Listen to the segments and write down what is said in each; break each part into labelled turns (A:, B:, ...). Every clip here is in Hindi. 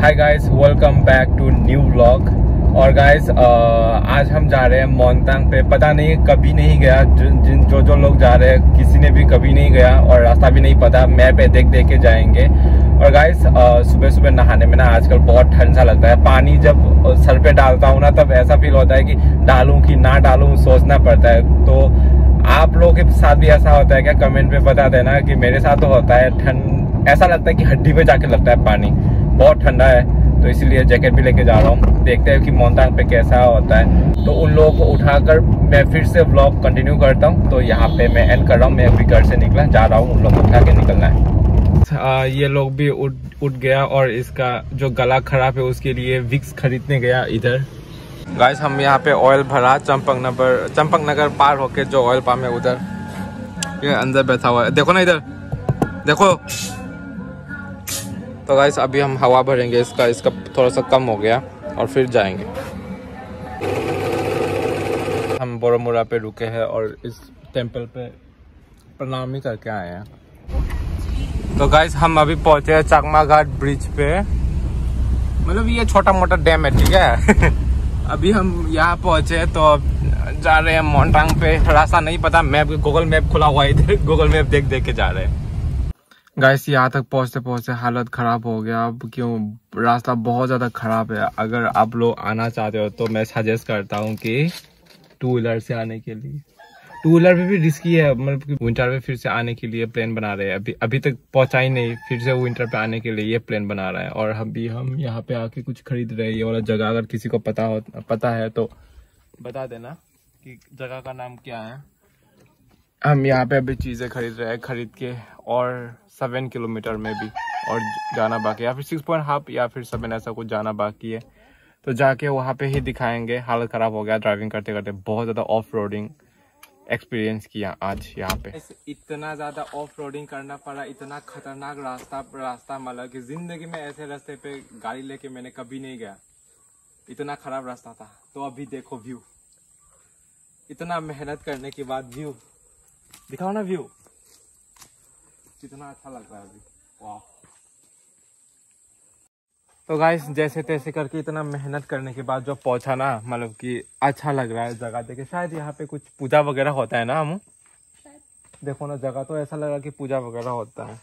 A: Hi guys, welcome back to new vlog. और गाइस आज हम जा रहे हैं मोनतांग पे। पता नहीं, कभी नहीं गया। जो लोग जा रहे हैं किसी ने भी कभी नहीं गया और रास्ता भी नहीं पता। मैप पे देख के जाएंगे। और गाइस सुबह सुबह नहाने में ना आजकल बहुत ठंड सा लगता है। पानी जब सर पे डालता हूँ ना तब ऐसा फील होता है कि डालूं कि ना डालूं, सोचना पड़ता है। तो आप लोगों के साथ भी ऐसा होता है क्या? कमेंट पे बता देना कि मेरे साथ तो होता है। ठंड ऐसा लगता है कि हड्डी पे जाके लगता है पानी। बहुत ठंडा है तो इसीलिए जैकेट भी लेके जा रहा हूँ। देखते हैं कि मोनतांग पे कैसा होता है। तो उन लोगों को उठाकर मैं फिर से व्लॉग कंटिन्यू करता हूँ। तो यहाँ पे मैं एंड कर रहा हूँ। मैं अभी घर से निकला, जा रहा हूँ, उन लोग को उठा के निकलना है। ये लोग भी उठ गया और इसका जो गला खराब है उसके लिए विक्स खरीदने गया इधर। गाइस हम यहाँ पे ऑयल भरा चंपक नगर पार होके जो ऑयल पंप है उधर। ये अंदर बैठा हुआ है, देखो ना इधर देखो। तो गाइस अभी हम हवा भरेंगे इसका थोड़ा सा कम हो गया और फिर जाएंगे। हम बोरोमुरा पे रुके हैं और इस टेंपल पे प्रणाम ही करके आए हैं। तो गाइस हम अभी पहुंचे हैं चाकमा घाट ब्रिज पे। मतलब ये छोटा मोटा डैम है, ठीक है। अभी हम यहाँ पहुंचे तो जा रहे हैं मोनतांग पे। रास्ता नहीं पता, गूगल मैप खुला हुआ है इधर। गूगल मैप देख के जा रहे हैं। गाइस यहाँ तक पहुँचते पहुँचते हालत ख़राब हो गया। अब क्यों, रास्ता बहुत ज़्यादा ख़राब है। अगर आप लोग आना चाहते हो तो मैं सजेस्ट करता हूँ कि 2 व्हीलर से आने के लिए। 2 व्हीलर पे भी रिस्की है। मतलब विंटर में फिर से आने के लिए प्लान बना रहे हैं। अभी तक पहुँचा ही नहीं, फिर से विंटर पे आने के लिए ये प्लान बना रहा है। और अभी हम यहाँ पे आके कुछ खरीद रहे हैं। ये वाला जगह अगर किसी को पता है तो बता देना कि जगह का नाम क्या है। हम यहाँ पे अभी चीज़ें खरीद रहे हैं, खरीद के और 7 किलोमीटर में भी और जाना बाकी है, या फिर 6.5 या फिर 7 ऐसा कुछ जाना बाकी है। तो जाके वहाँ पे ही दिखाएंगे। हालत ख़राब हो गया ड्राइविंग करते करते। बहुत ज़्यादा ऑफ रोडिंग एक्सपीरियंस किया आज यहाँ पे। इतना ज़्यादा ऑफ रोडिंग करना पड़ा, इतना खतरनाक रास्ता मतलब कि ज़िंदगी में ऐसे रास्ते पे गाड़ी लेके मैंने कभी नहीं गया। इतना ख़राब रास्ता था। तो अभी देखो व्यू, इतना मेहनत करने के बाद व्यू दिखाओ ना। व्यू कितना अच्छा लग रहा है अभी, वाह। तो गाइस जैसे तैसे करके इतना मेहनत करने के बाद जो पहुंचा ना, मतलब कि अच्छा लग रहा है जगह देखे। शायद यहाँ पे कुछ पूजा वगैरह होता है ना। हम देखो ना, जगह तो ऐसा लगा कि पूजा वगैरह होता है।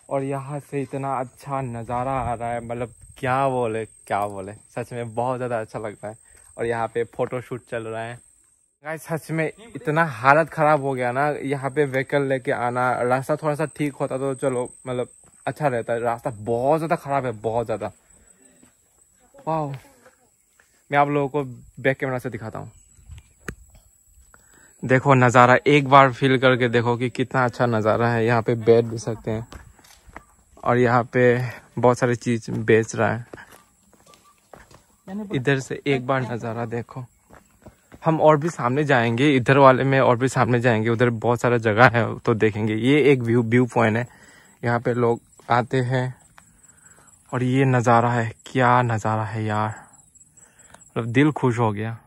A: और यहाँ से इतना अच्छा नज़ारा आ रहा है, मतलब क्या बोले, सच में बहुत ज़्यादा अच्छा लग रहा है। और यहाँ पे फोटो शूट चल रहा है। गाइस सच में इतना हालत ख़राब हो गया ना यहाँ पे व्हीकल लेके आना। रास्ता थोड़ा सा ठीक होता तो चलो मतलब अच्छा रहता है। रास्ता बहुत ज़्यादा ख़राब है, बहुत ज़्यादा। वाह, मैं आप लोगों को बैक कैमरा से दिखाता हूँ। देखो नज़ारा, एक बार फील करके देखो कि कितना अच्छा नज़ारा है। यहाँ पे बैठ भी सकते हैं और यहाँ पे बहुत सारी चीज़ बेच रहा है। इधर से एक बार नज़ारा देखो। हम और भी सामने जाएंगे, इधर वाले में और भी सामने जाएंगे। उधर बहुत सारा जगह है तो देखेंगे। ये एक व्यू पॉइंट है, यहाँ पे लोग आते हैं। और ये नज़ारा है, क्या नज़ारा है यार, मतलब दिल खुश हो गया।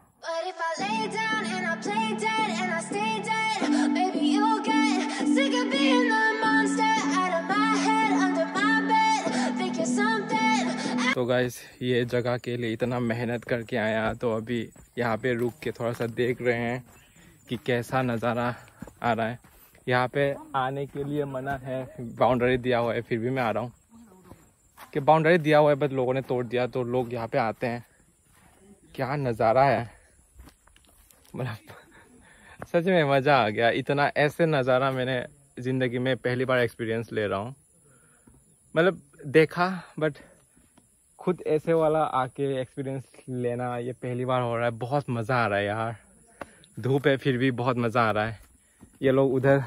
A: तो गाइस ये जगह के लिए इतना मेहनत करके आया तो अभी यहाँ पे रुक के थोड़ा सा देख रहे हैं कि कैसा नज़ारा आ रहा है। यहाँ पे आने के लिए मना है, बाउंड्री दिया हुआ है, फिर भी मैं आ रहा हूँ। कि बाउंड्री दिया हुआ है बस लोगों ने तोड़ दिया तो लोग यहाँ पे आते हैं। क्या नज़ारा है, मतलब सच में मज़ा आ गया। इतना ऐसे नज़ारा मैंने ज़िंदगी में पहली बार एक्सपीरियंस ले रहा हूँ। मतलब देखा बट खुद ऐसे वाला आके एक्सपीरियंस लेना ये पहली बार हो रहा है। बहुत मज़ा आ रहा है यार। धूप है फिर भी बहुत मज़ा आ रहा है। ये लोग उधर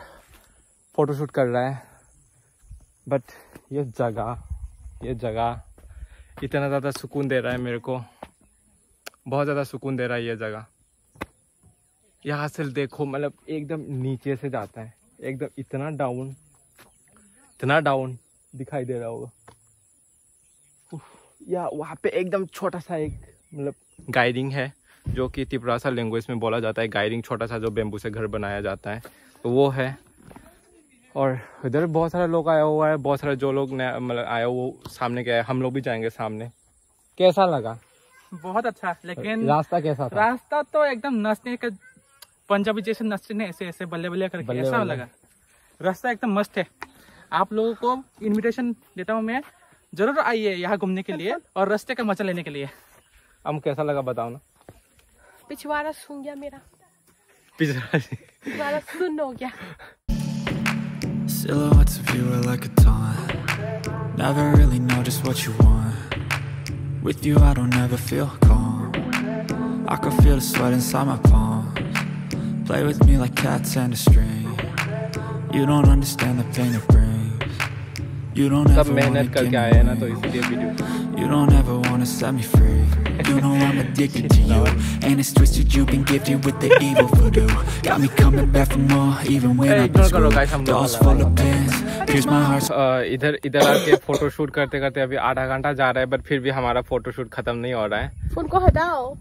A: फ़ोटोशूट कर रहा है बट ये जगह इतना ज़्यादा सुकून दे रहा है मेरे को। बहुत ज़्यादा सुकून दे रहा है ये जगह। यहाँ से देखो, मतलब एकदम नीचे से जाता है, एकदम इतना डाउन दिखाई दे रहा होगा। या वहाँ पे एकदम छोटा सा एक मतलब गाइडिंग है जो कि तिब्रासा लैंग्वेज में बोला जाता है। गाइडिंग छोटा सा जो बेम्बू से घर बनाया जाता है तो वो है। और इधर बहुत सारे लोग आया हुआ है, बहुत सारे जो लोग मतलब आए वो सामने गए, हम लोग भी जाएंगे सामने। कैसा लगा?
B: बहुत अच्छा, लेकिन
A: रास्ता कैसा था?
B: रास्ता तो एकदम नचने का, पंजाबी जैसे नचने ऐसे ऐसे बल्ले बल्ले करके ऐसा लगा। रास्ता एकदम मस्त है। आप लोगों को इनविटेशन देता हूँ मैं, जरूर आइए यहाँ घूमने के लिए और रास्ते का मजा लेने के लिए।
A: हम कैसा लगा बताओ ना।
C: पिछवाड़ा सुन गया मेरा,
A: पिछवाड़ा
C: सुन हो गया।
D: Silhouettes of you are like a taunt. Never really know just what you want. With you I don't ever feel calm. I can feel the sweat inside my palms. Play with me like cats and a string. You don't understand the pain it brings. You don't ever wanna get me away. You don't ever wanna set me free. You know I'm addicted to you, and it's twisted you've been gifted with the evil voodoo. Got me coming back for more, even when I've been screwed. Dolls full of pins, pierce my heart.
A: इधर आके फोटो शूट करते करते अभी आधा घंटा जा रहा है, बट फिर भी हमारा फोटो शूट खत्म नहीं हो रहा है।
C: फोन को हटाओ।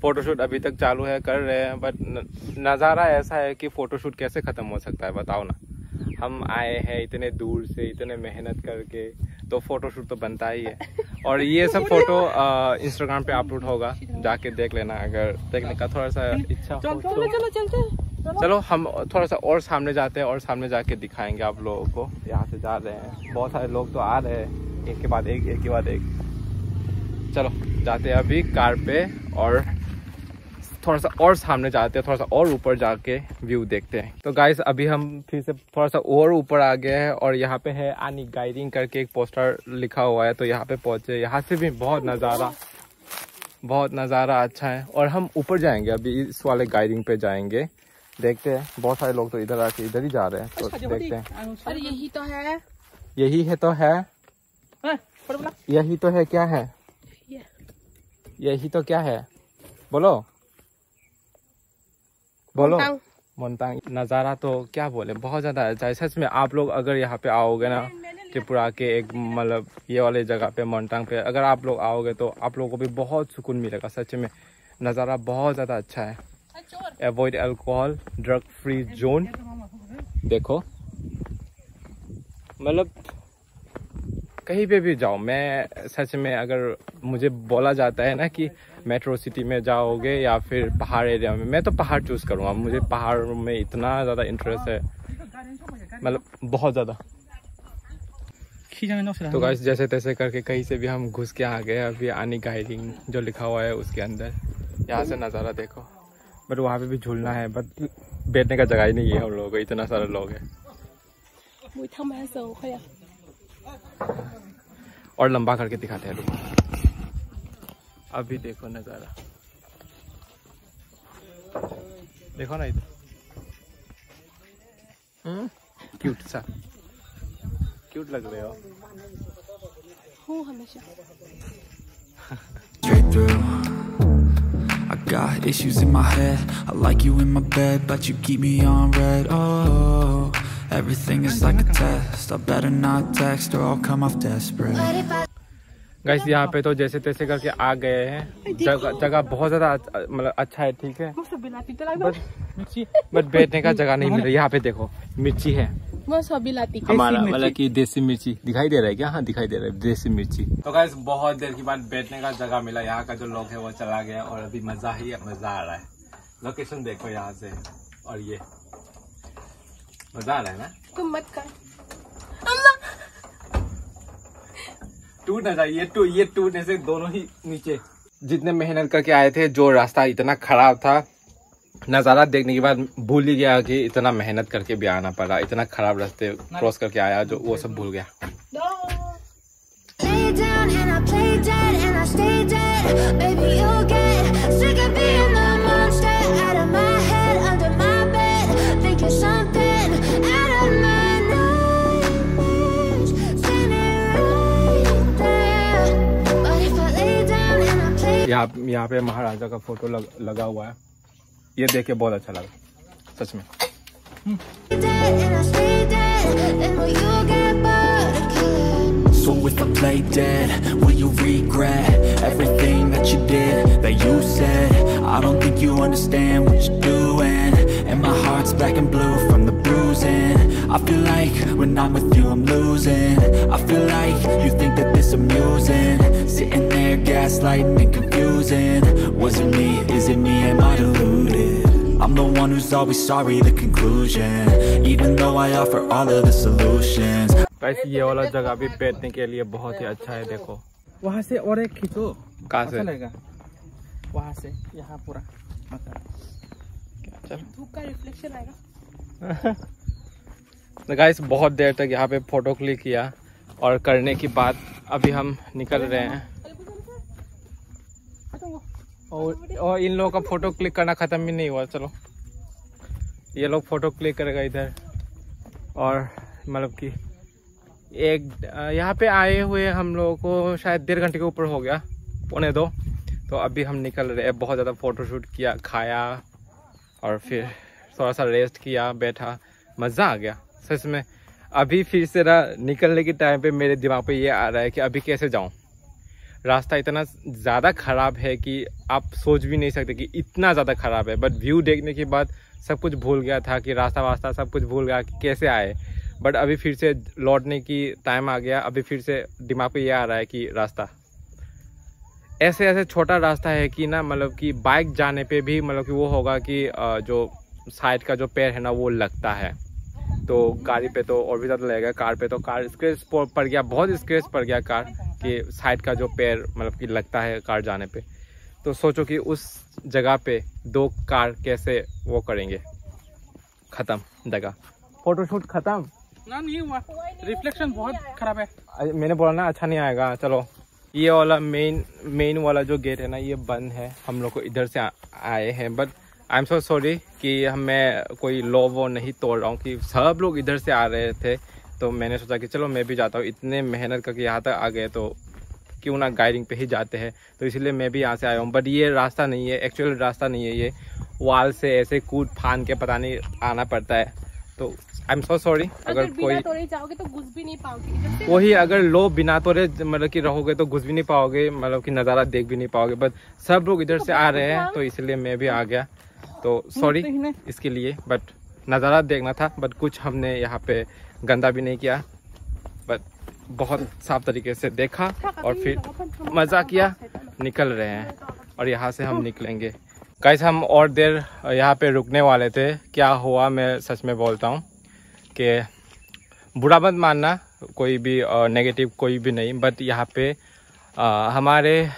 A: फोटो शूट अभी तक चालू है, कर रहे हैं, बट नज़ारा ऐसा है कि फोटो शूट कैसे खत्म हो सकता है बताओ ना। हम आए हैं इतने दूर से, इतने मेहनत करके, तो फोटो शूट तो बनता ही है। और ये सब फोटो इंस्टाग्राम पे अपलोड होगा, जाके देख लेना अगर देखने का थोड़ा सा इच्छा हो तो। चलो हम थोड़ा सा और सामने जाते हैं और सामने जाके दिखाएंगे आप लोगों को। यहाँ से जा रहे हैं, बहुत सारे लोग तो आ रहे हैं, एक के बाद एक। चलो जाते हैं अभी कार पे और थोड़ा सा और सामने जाते हैं, थोड़ा सा और ऊपर जाके व्यू देखते हैं। तो गाइस अभी हम फिर से थोड़ा सा और ऊपर आ गए हैं और यहाँ पे है आनी गाइडिंग करके एक पोस्टर लिखा हुआ है, तो यहाँ पे पहुंचे। यहाँ से भी बहुत नज़ारा अच्छा है। और हम ऊपर जाएंगे अभी, इस वाले गाइडिंग पे जाएंगे, देखते हैं। बहुत सारे लोग तो इधर आके इधर ही जा रहे हैं, तो देखते हैं।
C: अरे यही तो है,
A: यही तो है, क्या है यही तो क्या है? बोलो मोन्टांग। नज़ारा तो क्या बोले, बहुत ज़्यादा अच्छा है सच में। आप लोग अगर यहाँ पे आओगे ना, त्रिपुरा के एक मतलब ये वाले जगह पे मोन्टांग पे अगर आप लोग आओगे तो आप लोगों को भी बहुत सुकून मिलेगा सच में। नज़ारा बहुत ज़्यादा अच्छा है। Avoid alcohol, drug free zone. देखो मतलब कहीं पे भी जाओ, मैं सच में अगर मुझे बोला जाता है ना कि मेट्रो सिटी में जाओगे या फिर पहाड़ एरिया में, मैं तो पहाड़ चूज करूँगा। मुझे पहाड़ में इतना ज़्यादा इंटरेस्ट है, मतलब बहुत ज़्यादा। तो गाइस जैसे तैसे करके कहीं से भी हम घुस के आ गए। अभी आनी गाइडिंग जो लिखा हुआ है उसके अंदर, यहाँ से नज़ारा देखो। बट वहाँ पे भी झूलना है, बट बैठने का जगह ही नहीं है हम लोगों को, इतना सारे लोग हैं। और लंबा करके दिखाते हैं लोग। अभी देखो नज़ारा, देखो ना इधर क्यूट लग रहे हो।
C: हूँ हमेशा।
D: Straight through. I got issues in my head. I like you in my bed, but you keep me on red. Oh, everything is like a test. I better not text or I'll come off desperate.
A: Guys यहाँ पे तो जैसे तैसे करके आ गए हैं। जगह बहुत ज्यादा मतलब अच्छा है, ठीक है, बट बैठने का जगह नहीं मिल रहा। यहाँ पे देखो मिर्ची है हमारा, मतलब कि देसी मिर्ची दिखाई दे रहा है क्या? हाँ दिखाई दे रहा है, देसी मिर्ची। तो गाइस बहुत देर के बाद बैठने का जगह मिला। यहाँ का जो लोग है वो चला गया और अभी मजा आ रहा है। लोकेशन देखो यहाँ से, और ये मजा आ रहा है ना।
C: तुम मत कर,
A: टूट ना जाए ये टूटने से दोनों ही नीचे। जितने मेहनत करके आए थे, जो रास्ता इतना खराब था, नज़ारा देखने के बाद भूल ही गया कि इतना मेहनत करके भी आना पड़ा। इतना खराब रास्ते क्रॉस करके आया, जो वो सब भूल गया। यहाँ पे महाराजा का फोटो लगा हुआ है, ये देख के बहुत अच्छा लगा सच में।
D: So if I play dead, will you regret everything that you did, that you said? I don't think you understand what you're doing, and my heart's black and blue from the bruising. I feel like when I'm with you I'm losing. I feel like you think that this amusing, sitting there gaslighting and confusing. Was it me? Is it me? Am I deluded? I'm the one who's always sorry, the conclusion, even though I offer all of the solutions.
A: Guys ये वाला जगह भी बैठने के लिए बहुत ही अच्छा है। देखो
B: वहाँ से और एक खींचो।
A: कहाँ से?
B: अच्छा लगेगा वहाँ से यहाँ पूरा
A: चल
C: धूप का रिफ्लेक्शन आएगा।
A: तो गाइस बहुत देर तक यहाँ पे फोटो क्लिक किया और करने के बाद अभी हम निकल रहे हैं और इन लोगों का फोटो क्लिक करना ख़त्म भी नहीं हुआ। चलो ये लोग फोटो क्लिक करेगा इधर, और मतलब कि एक यहाँ पे आए हुए हम लोगों को शायद 1.5 घंटे के ऊपर हो गया, 1:45। तो अभी हम निकल रहे हैं। बहुत ज़्यादा फ़ोटोशूट किया, खाया और फिर थोड़ा सा रेस्ट किया, बैठा, मज़ा आ गया सच में। अभी फिर से निकलने के टाइम पे मेरे दिमाग पे ये आ रहा है कि अभी कैसे जाऊँ। रास्ता इतना ज़्यादा ख़राब है कि आप सोच भी नहीं सकते कि इतना ज़्यादा ख़राब है। बट व्यू देखने के बाद सब कुछ भूल गया था कि रास्ता वास्ता सब कुछ भूल गया कि कैसे आए। बट अभी फिर से लौटने की टाइम आ गया। अभी फिर से दिमाग पे ये आ रहा है कि रास्ता ऐसे ऐसे छोटा रास्ता है कि ना, मतलब कि बाइक जाने पे भी मतलब कि वो होगा कि जो साइड का जो पैर है ना वो लगता है, तो गाड़ी पे तो और भी ज़्यादा लगेगा। कार पे तो कार स्क्रैच पड़ गया, बहुत स्क्रैच पड़ गया कार के साइड का जो पैर मतलब कि लगता है कार जाने पे। तो सोचो कि उस जगह पे 2 कार कैसे वो करेंगे। ख़त्म जगह, फोटोशूट ख़त्म
B: ना, नहीं हुआ। रिफ्लेक्शन बहुत खराब है।
A: मैंने बोला ना अच्छा नहीं आएगा। चलो ये वाला मेन वाला जो गेट है ना ये बंद है। हम लोग को इधर से आए हैं, but I am so sorry कि मैं कोई लॉ वो नहीं तोड़ रहा हूँ कि सब लोग इधर से आ रहे थे। तो मैंने सोचा कि चलो मैं भी जाता हूँ, इतने मेहनत करके यहाँ तक आ गए तो क्यों ना गाइडिंग पे ही जाते हैं। तो इसलिए मैं भी यहाँ से आया हूँ। बट ये रास्ता नहीं है, एक्चुअल रास्ता नहीं है। ये वाल से ऐसे कूद फान के पता नहीं आना पड़ता है। तो आई एम सो सॉरी अगर कोई
C: बिना तोड़े जाओगे तो घुस भी नहीं पाओगे।
A: वही अगर लो बिना तोड़े मतलब कि रहोगे तो घुस भी नहीं पाओगे, मतलब कि नज़ारा देख भी नहीं पाओगे। बट सब लोग इधर से आ रहे हैं तो इसलिए मैं भी आ गया। तो सॉरी इसके लिए, बट नज़ारा देखना था। बट कुछ हमने यहाँ पे गंदा भी नहीं किया, बट बहुत साफ तरीके से देखा और फिर मज़ा किया। निकल रहे हैं और यहाँ से हम निकलेंगे। गाइस हम और देर यहाँ पे रुकने वाले थे। क्या हुआ मैं सच में बोलता हूँ कि बुरा मत मानना, कोई भी नेगेटिव कोई भी नहीं। बट यहाँ पे हमारे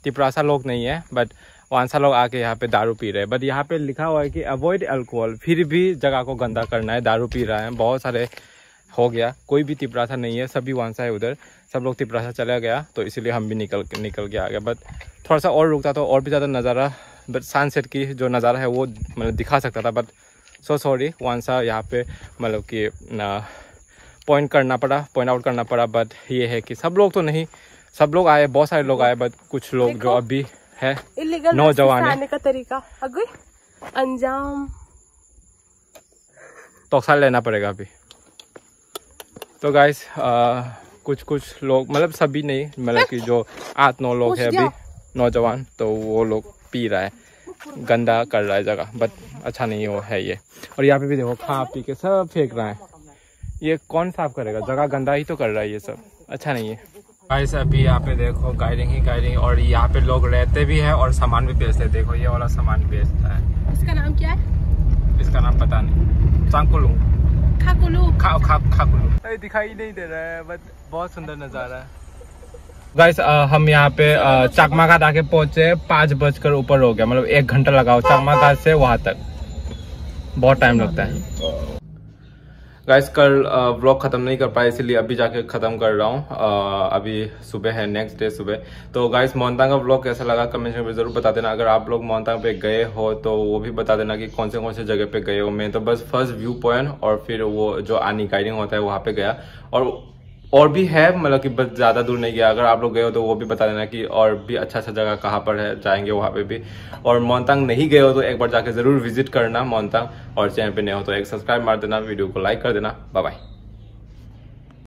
A: तिपरासा लोग नहीं है, बट वांसा लोग आके यहाँ पे दारू पी रहे हैं। बट यहाँ पे लिखा हुआ है कि अवॉइड अल्कोहल, फिर भी जगह को गंदा करना है, दारू पी रहा है। बहुत सारे हो गया, कोई भी तिपरासा नहीं है, सभी वांसा है उधर। सब लोग तिपरासा चला गया तो इसीलिए हम भी निकल के आ गए। बट थोड़ा सा और रुकता तो और भी ज़्यादा नज़ारा, बट सनसेट की जो नज़ारा है वो मतलब दिखा सकता था। बट सो सॉरी वांसा यहाँ पे मतलब कि पॉइंट आउट करना पड़ा। बट ये है कि सब लोग तो नहीं, सब लोग आए, बहुत सारे लोग आए, बट कुछ लोग जो अभी है नौजवान
C: आने का तरीका अगर अंजाम
A: तो साल लेना पड़ेगा अभी। तो गाइस कुछ लोग, मतलब सभी नहीं, मतलब कि जो 8-9 लोग हैं अभी नौजवान, तो वो लोग पी रहा है, गंदा कर रहा है जगह। बट अच्छा नहीं वो है ये। और यहाँ पे भी देखो खा पी के सब फेंक रहा है। ये कौन साफ करेगा, जगह गंदा ही तो कर रहा है, ये सब अच्छा नहीं है। गाइस अभी यहाँ पे देखो गाइडिंग ही गाइडिंग, और यहाँ पे लोग रहते भी हैं और सामान भी बेचते हैं। देखो ये वाला सामान बेचता है।
C: इसका नाम क्या है?
A: इसका नाम पता नहीं, सांकुलू खाकुलू अरे दिखाई नहीं दे रहा है, बट बहुत सुंदर नज़ारा है। गाइस हम यहाँ पे चकमा घाट आके पहुंचे, 5 बजकर ऊपर हो गया, मतलब 1 घंटा लगाओ चकमा घाट से वहां तक, बहुत टाइम लगता है। गाइस कल व्लॉग ख़त्म नहीं कर पाए, इसलिए अभी जाके ख़त्म कर रहा हूँ। अभी सुबह है, नेक्स्ट डे सुबह। तो गाइस मोन्तांग का व्लॉग कैसा लगा कमेंट में ज़रूर बता देना। अगर आप लोग मोन्तांग पे गए हो तो वो भी बता देना कि कौन से जगह पे गए हो। मैं तो बस फर्स्ट व्यू पॉइंट और फिर वो जो आनी गाइडिंग होता है वहाँ पे गया, और भी है, मतलब कि बस ज़्यादा दूर नहीं गया। अगर आप लोग गए हो तो वो भी बता देना कि और भी अच्छा जगह कहाँ पर है, जाएंगे वहाँ पे भी। और मोन्तांग नहीं गए हो तो एक बार जाके ज़रूर विजिट करना मोन्तांग। और चैनल पे नए हो तो एक सब्सक्राइब मार देना, वीडियो को लाइक कर देना। Bye bye.